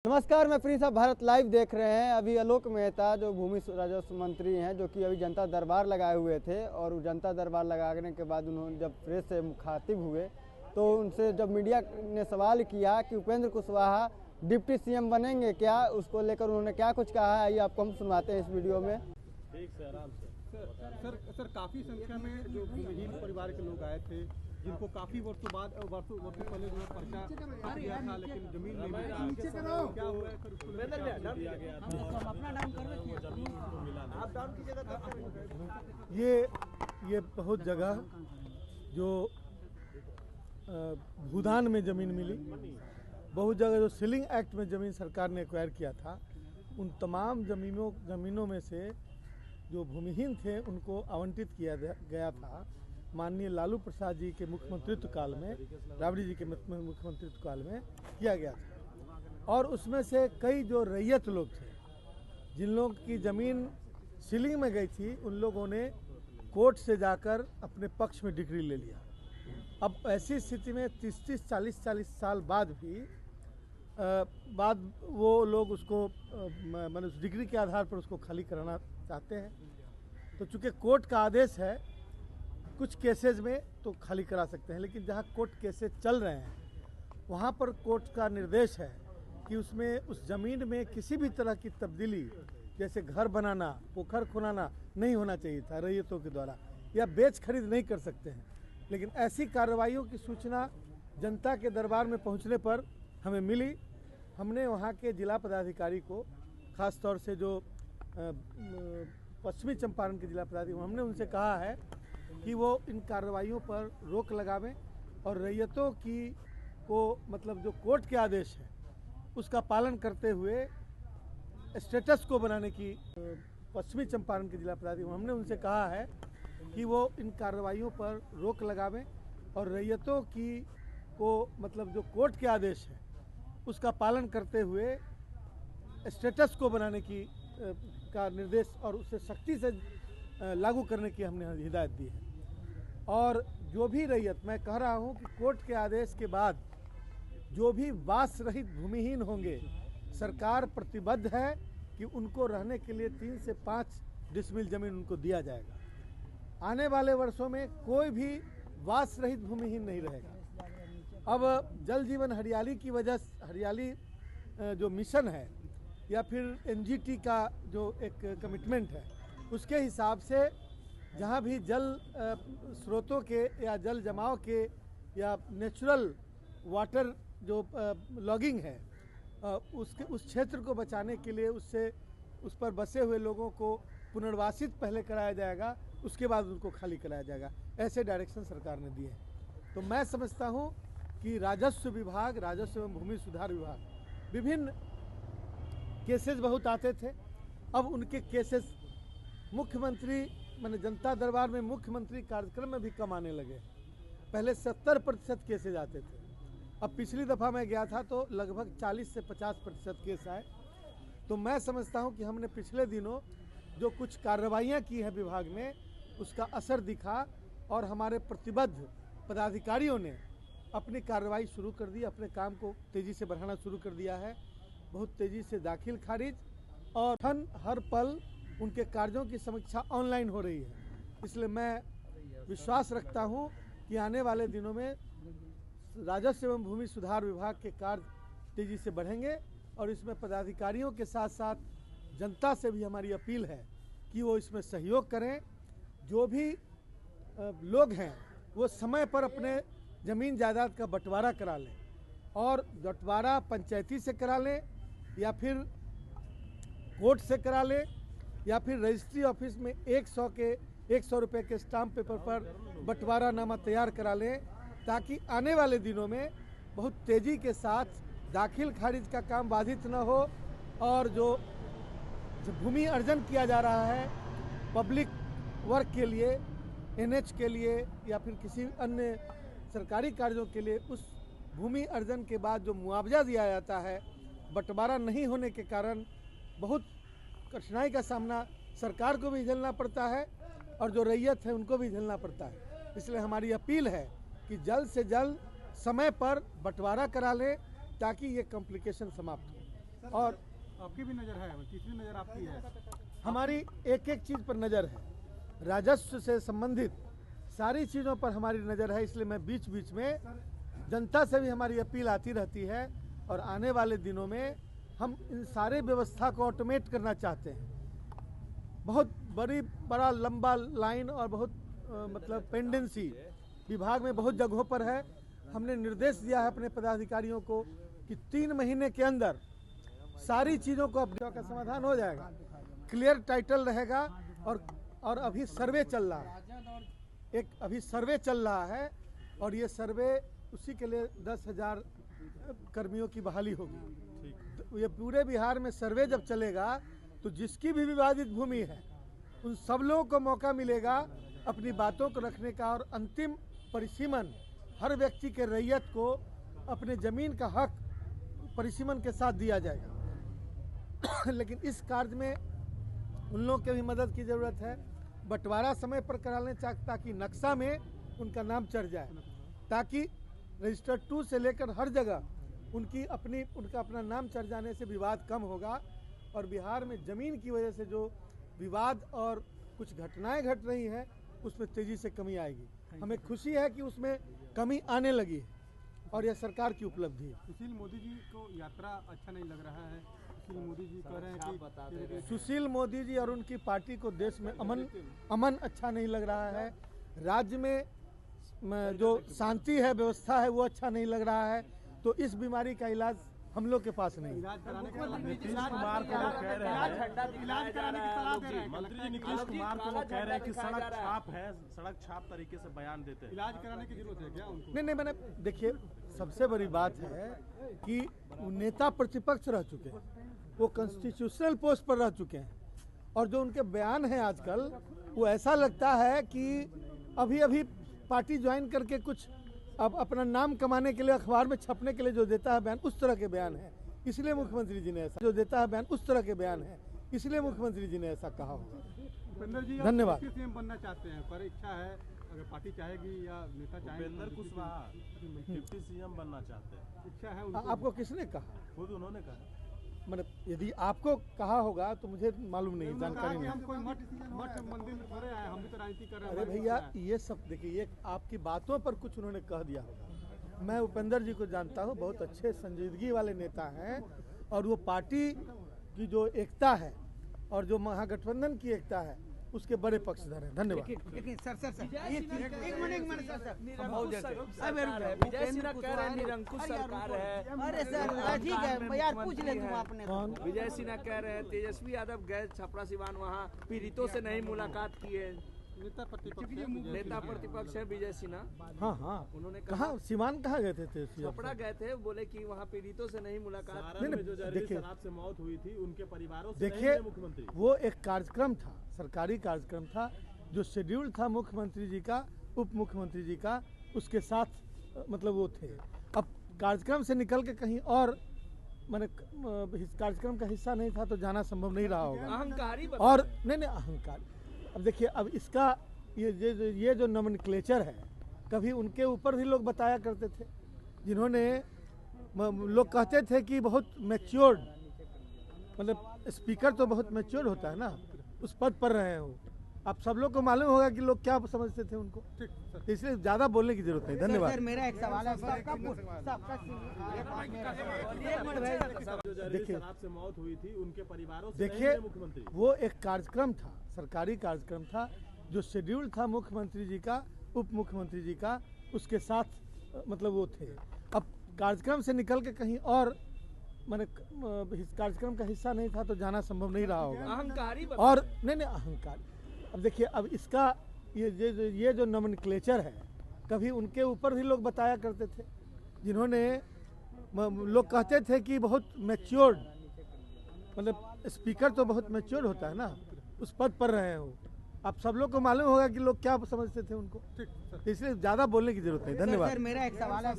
नमस्कार, मैं प्रिंस, आप भारत लाइव देख रहे हैं। अभी आलोक मेहता जो भूमि राजस्व मंत्री हैं, जो कि अभी जनता दरबार लगाए हुए थे और जनता दरबार लगाने के बाद उन्होंने जब प्रेस से मुखातिब हुए तो उनसे जब मीडिया ने सवाल किया कि उपेंद्र कुशवाहा डिप्टी सीएम बनेंगे क्या, उसको लेकर उन्होंने क्या कुछ कहा है, आइए आपको हम सुनवाते हैं इस वीडियो में। ठीक से आराम से। सर काफी संख्या में जो भूमिहीन परिवार के लोग आए थे, जिनको काफी वर्षों पहले जो पर्चा दिया था, लेकिन जमीन नहीं मिली। क्या हुआ है सर, दिया गया था, अपना डाउन कर रहे थे, जमीन को मिला नहीं। आप डाउन कीजिएगा। ये बहुत जगह जो भूदान में जमीन मिली, बहुत जगह जो सीलिंग एक्ट में जमीन सरकार ने एक्वायर किया था, उन तमाम जमीनों में से जो भूमिहीन थे उनको आवंटित किया गया था। माननीय लालू प्रसाद जी के मुख्यमंत्रित्व काल में, राबड़ी जी के मुख्यमंत्रित्व काल में किया गया था। और उसमें से कई जो रैयत लोग थे, जिन लोगों की ज़मीन सीलिंग में गई थी, उन लोगों ने कोर्ट से जाकर अपने पक्ष में डिक्री ले लिया। अब ऐसी स्थिति में 30-30, 40-40 साल बाद भी वो लोग उसको उस डिग्री के आधार पर उसको खाली कराना चाहते हैं। तो चूँकि कोर्ट का आदेश है, कुछ केसेस में तो खाली करा सकते हैं, लेकिन जहाँ कोर्ट केसेस चल रहे हैं वहाँ पर कोर्ट का निर्देश है कि उसमें उस ज़मीन में किसी भी तरह की तब्दीली, जैसे घर बनाना, पोखर खुनाना नहीं होना चाहिए था रैयतों के द्वारा, या बेच खरीद नहीं कर सकते हैं। लेकिन ऐसी कार्रवाइयों की सूचना जनता के दरबार में पहुँचने पर हमें मिली। हमने वहाँ के जिला पदाधिकारी को, ख़ास तौर से जो पश्चिमी चंपारण के जिला पदाधिकारी, हमने उनसे कहा है कि वो इन कार्रवाइयों पर रोक लगावें और रैयतों को मतलब जो कोर्ट के आदेश है उसका पालन करते हुए स्टेटस को बनाने की, पश्चिमी चंपारण के जिला पदाधिकारी, हमने उनसे कहा है कि वो इन कार्रवाइयों पर रोक लगावें और रैयतों को मतलब जो कोर्ट के आदेश है उसका पालन करते हुए स्टेटस को बनाने की का निर्देश और उसे सख्ती से लागू करने की हमने हिदायत दी है। और जो भी रैयत, मैं कह रहा हूं कि कोर्ट के आदेश के बाद जो भी वास रहित भूमिहीन होंगे, सरकार प्रतिबद्ध है कि उनको रहने के लिए 3 से 5 डिसमिल जमीन उनको दिया जाएगा। आने वाले वर्षों में कोई भी वास रहित भूमिहीन नहीं रहेगा। अब जल जीवन हरियाली की वजह, हरियाली जो मिशन है या फिर एनजीटी का जो एक कमिटमेंट है, उसके हिसाब से जहाँ भी जल स्रोतों के या जल जमाव के या नेचुरल वाटर जो लॉगिंग है, उस क्षेत्र को बचाने के लिए उस पर बसे हुए लोगों को पुनर्वासित पहले कराया जाएगा, उसके बाद उनको खाली कराया जाएगा। ऐसे डायरेक्शन सरकार ने दिए हैं। तो मैं समझता हूँ कि राजस्व विभाग, राजस्व एवं भूमि सुधार विभाग, विभिन्न केसेस बहुत आते थे। अब उनके केसेस मुख्यमंत्री माने जनता दरबार में मुख्यमंत्री कार्यक्रम में भी कम आने लगे। पहले 70% केसेज आते थे। अब पिछली दफ़ा मैं गया था तो लगभग 40 से 50% केस आए। तो मैं समझता हूं कि हमने पिछले दिनों जो कुछ कार्रवाइयां की हैं विभाग में, उसका असर दिखा और हमारे प्रतिबद्ध पदाधिकारियों ने अपनी कार्रवाई शुरू कर दी, अपने काम को तेज़ी से बढ़ाना शुरू कर दिया है। बहुत तेज़ी से दाखिल खारिज और हर पल उनके कार्यों की समीक्षा ऑनलाइन हो रही है। इसलिए मैं विश्वास रखता हूं कि आने वाले दिनों में राजस्व एवं भूमि सुधार विभाग के कार्य तेज़ी से बढ़ेंगे और इसमें पदाधिकारियों के साथ साथ जनता से भी हमारी अपील है कि वो इसमें सहयोग करें। जो भी लोग हैं वो समय पर अपने ज़मीन जायदाद का बंटवारा करा लें, और बंटवारा पंचायती से करा लें या फिर कोर्ट से करा लें या फिर रजिस्ट्री ऑफिस में 100 रुपये के स्टाम्प पेपर पर बंटवारा नामा तैयार करा लें, ताकि आने वाले दिनों में बहुत तेज़ी के साथ दाखिल खारिज का काम बाधित न हो और जो भूमि अर्जन किया जा रहा है पब्लिक वर्क के लिए, एनएच के लिए या फिर किसी अन्य सरकारी कार्यों के लिए, उस भूमि अर्जन के बाद जो मुआवजा दिया जाता है, बंटवारा नहीं होने के कारण बहुत कठिनाई का सामना सरकार को भी झेलना पड़ता है और जो रैयत है उनको भी झेलना पड़ता है। इसलिए हमारी अपील है कि जल्द से जल्द समय पर बंटवारा करा लें ताकि ये कॉम्प्लिकेशन समाप्त हो। और आपकी भी नज़र है, तीसरी नज़र आपकी है। हमारी एक एक चीज़ पर नज़र है, राजस्व से संबंधित सारी चीज़ों पर हमारी नज़र है। इसलिए मैं बीच बीच में जनता से भी हमारी अपील आती रहती है और आने वाले दिनों में हम इन सारे व्यवस्था को ऑटोमेट करना चाहते हैं। बहुत बड़ा लंबा लाइन और बहुत मतलब पेंडेंसी विभाग में बहुत जगहों पर है। हमने निर्देश दिया है अपने पदाधिकारियों को कि 3 महीने के अंदर सारी चीज़ों को अपडेट का समाधान हो जाएगा, क्लियर टाइटल रहेगा। और अभी सर्वे चल रहा है, अभी सर्वे चल रहा है और ये सर्वे उसी के लिए 10,000 कर्मियों की बहाली होगी। तो ये पूरे बिहार में सर्वे जब चलेगा तो जिसकी भी विवादित भूमि है उन सब लोगों को मौका मिलेगा अपनी बातों को रखने का, और अंतिम परिसीमन हर व्यक्ति के रैयत को अपने ज़मीन का हक परिसीमन के साथ दिया जाएगा। लेकिन इस कार्य में उन लोगों की भी मदद की ज़रूरत है। बंटवारा समय पर करा लें ताकि नक्शा में उनका नाम चढ़ जाए, ताकि रजिस्टर 2 से लेकर हर जगह उनका अपना नाम चढ़ जाने से विवाद कम होगा। और बिहार में ज़मीन की वजह से जो विवाद और कुछ घटनाएं घट रही हैं उसमें तेज़ी से कमी आएगी। हमें खुशी है कि उसमें कमी आने लगी है और यह सरकार की उपलब्धि है। सुशील मोदी जी को यात्रा अच्छा नहीं लग रहा है। सुशील मोदी जी कह रहे हैं कि सुशील मोदी जी और उनकी पार्टी को देश में अमन अच्छा नहीं लग रहा है। राज्य में जो शांति है, व्यवस्था है, वो अच्छा नहीं लग रहा है। तो इस बीमारी का इलाज हम लोग के पास नहीं। इलाज कराने के नीतीश कुमार को वो कह रहे हैं, इलाज कराने की सलाह दे रहे हैं मंत्री जी नीतीश कुमार को वो कह रहे हैं कि सड़क छाप है, सड़क छाप तरीके से बयान देते हैं। इलाज कराने की जरूरत है क्या उनको? नहीं, मैंने देखिए, सबसे बड़ी बात है कि नेता प्रतिपक्ष रह चुके हैं, वो कॉन्स्टिट्यूशनल पोस्ट पर रह चुके हैं, और जो उनके बयान हैं आजकल वो ऐसा लगता है कि अभी पार्टी ज्वाइन करके कुछ अब अपना नाम कमाने के लिए अखबार में छपने के लिए जो देता है बयान, उस तरह के बयान है। इसलिए मुख्यमंत्री जी ने ऐसा जो देता है बयान, उस तरह के बयान है, इसलिए मुख्यमंत्री जी ने ऐसा कहा होगा। उपेंद्र जी धन्यवाद। सीएम बनना चाहते हैं, पर इच्छा है, अगर पार्टी चाहेगी या नेता चाहेंगे। उपेंद्र कुशवाहा डिप्टी सीएम बनना चाहते हैं, इच्छा है उनको। आपको किसने कहा? खुद उन्होंने कहा। मतलब यदि आपको कहा होगा तो मुझे मालूम नहीं, जानकारी नहीं। हम कोई मठ मंदिर में थोड़े आए, हम भी तो राजनीति कर रहे हैं। अरे भैया, ये सब देखिए, ये आपकी बातों पर कुछ उन्होंने कह दिया होगा। मैं उपेंद्र जी को जानता हूँ, बहुत अच्छे संजीदगी वाले नेता हैं, और वो पार्टी की जो एकता है और जो महागठबंधन की एकता है उसके बड़े पक्षधर हैं। धन्यवाद। विजय सिन्हा कह रहे हैं निरंकुश सरकार है। अरे सर ठीक है यार, पूछ ले तुम आपने। विजय सिन्हा कह रहे हैं तेजस्वी यादव गए छपरा सिवान, वहाँ पीड़ितों से नहीं मुलाकात किए। नेता प्रतिपक्ष है विजय सिन्हा। हाँ, उन्होंने कहा सिवान कहाँ गए थे? छपरा गए थे, बोले कि वहाँ पीड़ितों से नहीं मुलाकात। देखिए, शराब से मौत हुई थी, उनके परिवारों से देखिए, मुख्यमंत्री वो एक कार्यक्रम था, सरकारी कार्यक्रम था, जो शेड्यूल था मुख्यमंत्री जी का, उप मुख्यमंत्री जी का, उसके साथ मतलब वो थे। अब कार्यक्रम से निकल के कहीं और मैंने कार्यक्रम का हिस्सा नहीं था तो जाना संभव नहीं रहा होगा। अहंकारी और नहीं अहंकार। अब देखिए, अब इसका ये जो नोमेनक्लेचर है, कभी उनके ऊपर भी लोग बताया करते थे, जिन्होंने लोग कहते थे कि बहुत मैच्योर्ड, मतलब स्पीकर तो बहुत मैच्योर्ड होता है ना, उस पद पर रहे हो। आप सब लोग को मालूम होगा कि लोग क्या समझते थे उनको, इसलिए ज़्यादा बोलने की जरूरत नहीं। धन्यवाद। सर मेरा एक सवाल है, देखिए, शराब से मौत हुई थी, उनके परिवारों से देखिए, मुख्यमंत्री वो एक कार्यक्रम था, सरकारी कार्यक्रम था, जो शेड्यूल था मुख्यमंत्री जी का, उप मुख्यमंत्री जी का, उसके साथ मतलब वो थे। अब कार्यक्रम से निकल के कहीं और मैंने कार्यक्रम का हिस्सा नहीं था तो जाना संभव नहीं रहा होगा। अहंकारी और नहीं अहंकार। अब देखिए, अब इसका ये जो नोमेनक्लेचर है, कभी उनके ऊपर भी लोग बताया करते थे, जिन्होंने लोग कहते थे कि बहुत मैच्योर्ड, मतलब स्पीकर तो बहुत मैच्योर्ड होता है ना, उस पद पर रहे हो। आप सब लोग को मालूम होगा कि लोग क्या समझते थे उनको, इसलिए ज़्यादा बोलने की जरूरत नहीं। धन्यवाद। सर मेरा एक सवाल है,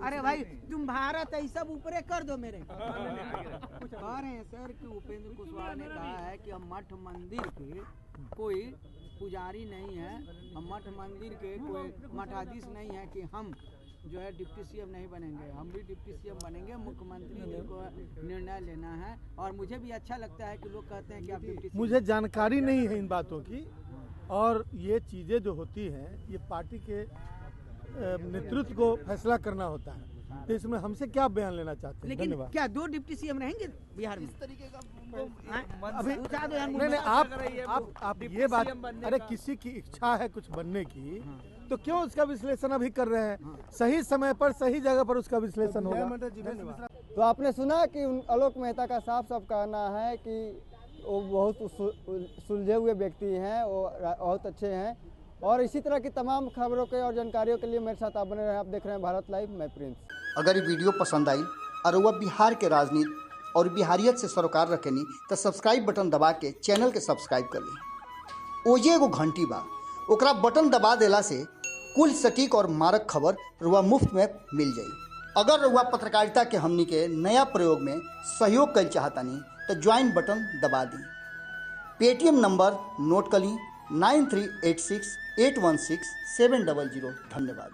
अरे भाई तुम भारत है, सब ऊपरे कर दो मेरे। कह रहे हैं सर कि उपेंद्र कुशवाहा ने कहा है कि हम मठ मंदिर के कोई पुजारी नहीं है, हम मठ मंदिर के कोई मठाधीश नहीं है कि हम जो है डिप्टी सीएम नहीं बनेंगे, हम भी डिप्टी सीएम बनेंगे। मुख्यमंत्री जी को निर्णय लेना है और मुझे भी अच्छा लगता है कि लोग कहते हैं कि आप डिप्टी सीएम। मुझे जानकारी नहीं है इन बातों की, और ये चीज़ें जो होती हैं ये पार्टी के नेतृत्व को फैसला करना होता है, तो इसमें हमसे क्या बयान लेना चाहते हैं? लेकिन धन्यवाद। क्या 2 डिप्टी सीएम रहेंगे बिहार में? अभी नहीं, आप ये बात, अरे किसी की इच्छा है कुछ बनने की तो क्यों उसका विश्लेषण अभी कर रहे हैं? सही समय पर सही जगह पर उसका विश्लेषण होगा। तो आपने सुना कि आलोक मेहता का साफ साफ कहना है कि वो बहुत सुलझे हुए व्यक्ति हैं, वो बहुत अच्छे हैं। और इसी तरह की तमाम खबरों के और जानकारियों के लिए मेरे साथ आप बने रहें। आप देख रहे हैं भारत लाइव, मैं प्रिंस। अगर ये वीडियो पसंद आई और वह बिहार के राजनीति और बिहारियत से सरोकार रखेनी तो सब्सक्राइब बटन दबा के चैनल के सब्सक्राइब कर ली। ओजे एगो घंटी बा, ओकरा बटन दबा देला से कुल सटीक और मारक खबर रुआ मुफ्त में मिल जाई। अगर रुआ पत्रकारिता के हमनी के नया प्रयोग में सहयोग कर चाहतानी तो ज्वाइन बटन दबा दी। पेटीएम नंबर नोट कर ली 9386816700। धन्यवाद।